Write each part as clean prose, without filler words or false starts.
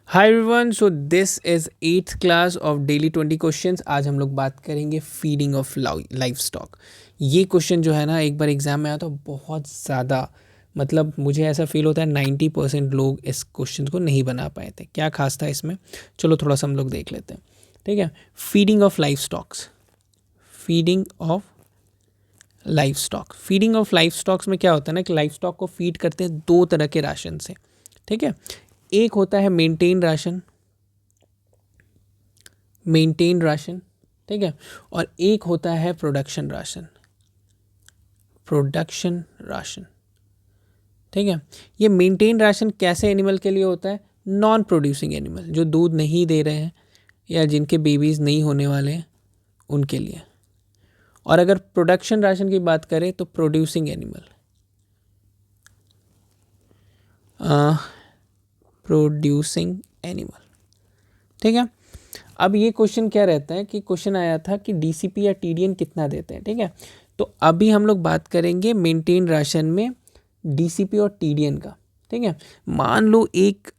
Hi everyone, so this is 8th class of daily 20 questions. आज हम लोग बात करेंगे फीडिंग ऑफ लाइफ स्टॉक। ये क्वेश्चन जो है ना, एक बार एग्जाम में आया तो बहुत ज़्यादा, मतलब मुझे ऐसा फील होता है 90% लोग इस क्वेश्चन को नहीं बना पाए थे। क्या खास था इसमें, चलो थोड़ा सा हम लोग देख लेते हैं। ठीक है, feeding of life stocks. Feeding of life stock, feeding of life stocks में क्या होता है ना कि लाइफ स्टॉक को फीड करते हैं दो तरह के राशन से। ठीक है, एक होता है मेंटेन राशन, मेंटेन राशन। ठीक है, और एक होता है प्रोडक्शन राशन, प्रोडक्शन राशन। ठीक है, ये मेंटेन राशन कैसे एनिमल के लिए होता है? नॉन प्रोड्यूसिंग एनिमल, जो दूध नहीं दे रहे हैं या जिनके बेबीज नहीं होने वाले हैं उनके लिए। और अगर प्रोडक्शन राशन की बात करें तो प्रोड्यूसिंग एनिमल, प्रोड्यूसिंग एनिमल। ठीक है, अब ये क्वेश्चन क्या रहता है कि क्वेश्चन आया था कि डीसीपी या टीडीएन कितना देते हैं। ठीक है, तो अभी हम लोग बात करेंगे मेंटेन राशन में डीसीपी और टीडीएन का। ठीक है, मान लो एक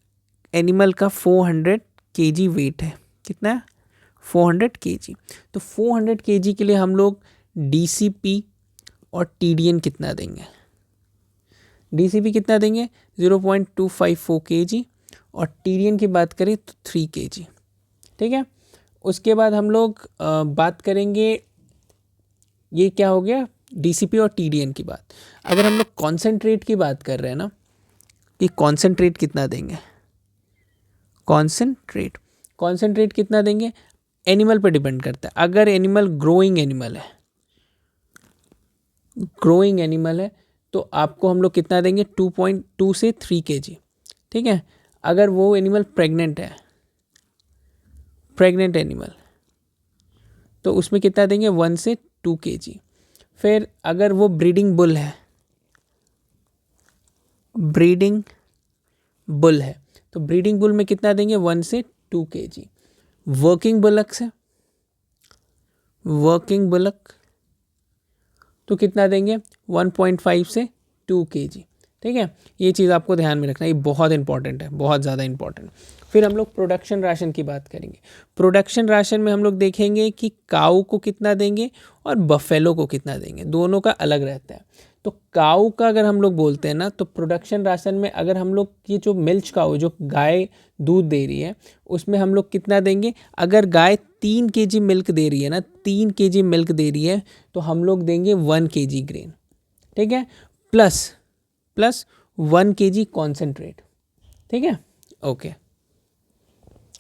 एनिमल का 400 केजी वेट है। कितना है? 400 केजी। तो 400 केजी के लिए हम लोग डीसीपी और टीडीएन कितना देंगे? डीसीपी कितना देंगे? 0.254 केजी, और टीडीएन की बात करें तो 3 केजी। ठीक है, उसके बाद हम लोग बात करेंगे, ये क्या हो गया, डीसीपी और टीडीएन की बात। अगर हम लोग कॉन्सेंट्रेट की बात कर रहे हैं ना, कि कॉन्सेंट्रेट कितना देंगे, कॉन्सेंट्रेट, कॉन्सेंट्रेट कितना देंगे, एनिमल पर डिपेंड करता है। अगर एनिमल ग्रोइंग एनिमल है, ग्रोइंग एनिमल है, तो आपको हम लोग कितना देंगे? 2.2 से 3 केजी। ठीक है, अगर वो एनिमल प्रेग्नेंट है, प्रेग्नेंट एनिमल, तो उसमें कितना देंगे? 1 से 2 केजी। फिर अगर वो ब्रीडिंग बुल है, ब्रीडिंग बुल है, तो ब्रीडिंग बुल में कितना देंगे? 1 से 2 केजी। वर्किंग बुलक से, वर्किंग बुलक, तो कितना देंगे? 1.5 से 2 केजी। ठीक है, ये चीज़ आपको ध्यान में रखना, ये बहुत इंपॉर्टेंट है, बहुत ज़्यादा इंपॉर्टेंट। फिर हम लोग प्रोडक्शन राशन की बात करेंगे। प्रोडक्शन राशन में हम लोग देखेंगे कि काऊ को कितना देंगे और बफेलो को कितना देंगे, दोनों का अलग रहता है। तो काऊ का अगर हम लोग बोलते हैं ना, तो प्रोडक्शन राशन में अगर हम लोग ये जो मिल्च काऊ, जो गाय दूध दे रही है, उसमें हम लोग कितना देंगे? अगर गाय 3 केजी मिल्क दे रही है ना, 3 केजी मिल्क दे रही है, तो हम लोग देंगे 1 केजी ग्रेन। ठीक है, प्लस प्लस 1 केजी कॉन्सेंट्रेट। ठीक है, ओके।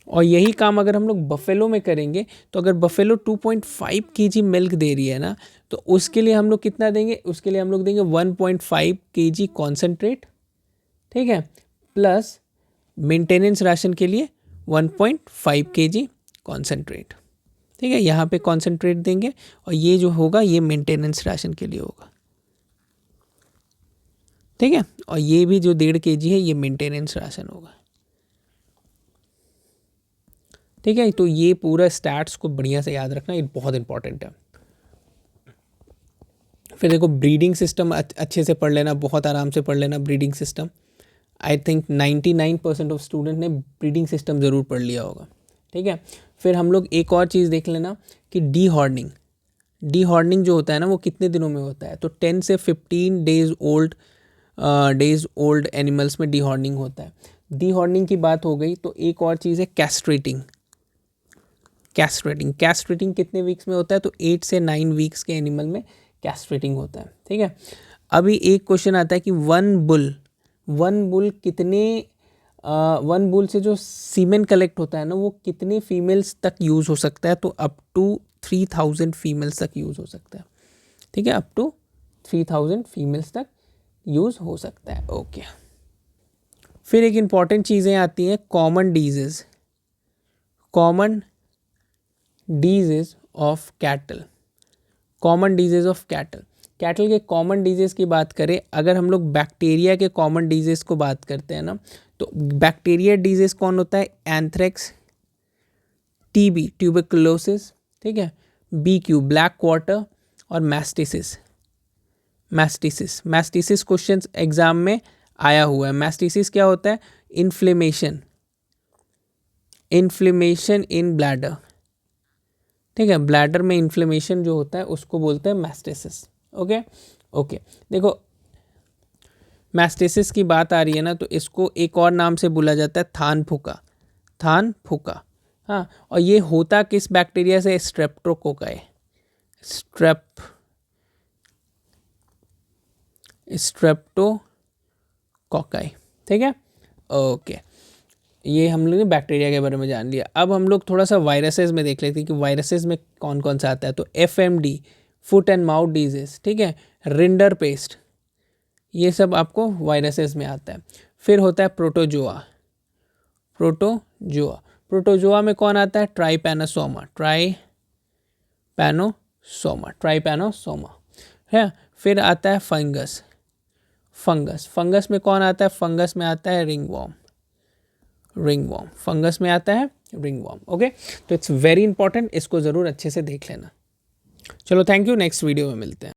और यही काम अगर हम लोग बफेलो में करेंगे, तो अगर बफेलो 2.5 केजी मिल्क दे रही है ना, तो उसके लिए हम लोग कितना देंगे? उसके लिए हम लोग देंगे 1.5 केजी कॉन्सेंट्रेट। ठीक है, प्लस मेंटेनेंस राशन के लिए 1.5 केजी कॉन्सेंट्रेट। ठीक है, यहाँ पे कॉन्सेंट्रेट देंगे, और ये जो होगा ये मेंटेनेंस राशन के लिए होगा। ठीक है, और ये भी जो 1.5 केजी है, ये मेंटेनेंस राशन होगा। ठीक है, तो ये पूरा स्टैट्स को बढ़िया से याद रखना, ये बहुत इंपॉर्टेंट है। फिर देखो ब्रीडिंग सिस्टम अच्छे से पढ़ लेना, बहुत आराम से पढ़ लेना breeding system. I think 99% of student ने ब्रीडिंग सिस्टम ज़रूर पढ़ लिया होगा। ठीक है, फिर हम लोग एक और चीज़ देख लेना कि डी हॉर्निंग। डी हॉर्निंग जो होता है ना, वो कितने दिनों में होता है? तो 10 से 15 डेज ओल्ड एनिमल्स में डी हॉर्निंग होता है। डी हॉर्निंग की बात हो गई, तो एक और चीज़ है कैस्ट्रेटिंग। कैस्ट्रेटिंग, कैस्ट्रेटिंग कितने वीक्स में होता है? तो 8 से 9 वीक्स के एनिमल में कैस्ट्रेटिंग होता है। ठीक है, अभी एक क्वेश्चन आता है कि वन बुल कितने, वन बुल से जो सीमेन कलेक्ट होता है ना, वो कितने फीमेल्स तक यूज़ हो सकता है? तो अप टू 3000 फीमेल्स तक यूज़ हो सकता है। ठीक है, अप टू 3000 फीमेल्स तक यूज़ हो सकता है। ओके, फिर एक इम्पॉर्टेंट चीज़ें आती हैं, common disease, common disease of cattle, common disease of cattle. Cattle के कॉमन डिजीज़ की बात करें, अगर हम लोग बैक्टीरिया के कॉमन डिजीज़ को बात करते हैं ना, तो बैक्टीरिया डिजीज़ कौन होता है? एंथ्रेक्स, टीबी ट्यूबरकुलोसिस, ठीक है, बीक्यू ब्लैक क्वार्टर, और मैस्टिसिस। मैस्टिसिस क्वेश्चन एग्जाम में आया हुआ है। मैस्टिसिस क्या होता है? इन्फ्लेमेशन, इन्फ्लेमेशन इन ब्लैडर, ठीक है, ब्लैडर में इन्फ्लेमेशन जो होता है उसको बोलते हैं मैस्टेसिस। ओके ओके, देखो मैस्टेसिस की बात आ रही है ना, तो इसको एक और नाम से बोला जाता है थान फुका, थान फुका। हाँ, और ये होता किस बैक्टीरिया से, स्ट्रेप्टोकोकाई, स्ट्रेप्टोकोकाई, ठीक है। ओके, ये हम लोग ने बैक्टीरिया के बारे में जान लिया। अब हम लोग थोड़ा सा वायरसेस में देख लेते हैं कि वायरसेस में कौन कौन सा आता है। तो FMD, foot and mouth disease, ठीक है, रिंडर पेस्ट, ये सब आपको वायरसेस में आता है। फिर होता है प्रोटोजोआ, प्रोटोजोआ, प्रोटोजोआ में कौन आता है, ट्राइपैनोसोमा, ट्राइपैनोसोमा है। फिर आता है फंगस, फंगस में कौन आता है, फंगस में आता है रिंगवॉर्म, फंगस में आता है रिंगवॉर्म। ओके, तो इट्स वेरी इंपॉर्टेंट, इसको ज़रूर अच्छे से देख लेना। चलो थैंक यू, नेक्स्ट वीडियो में मिलते हैं।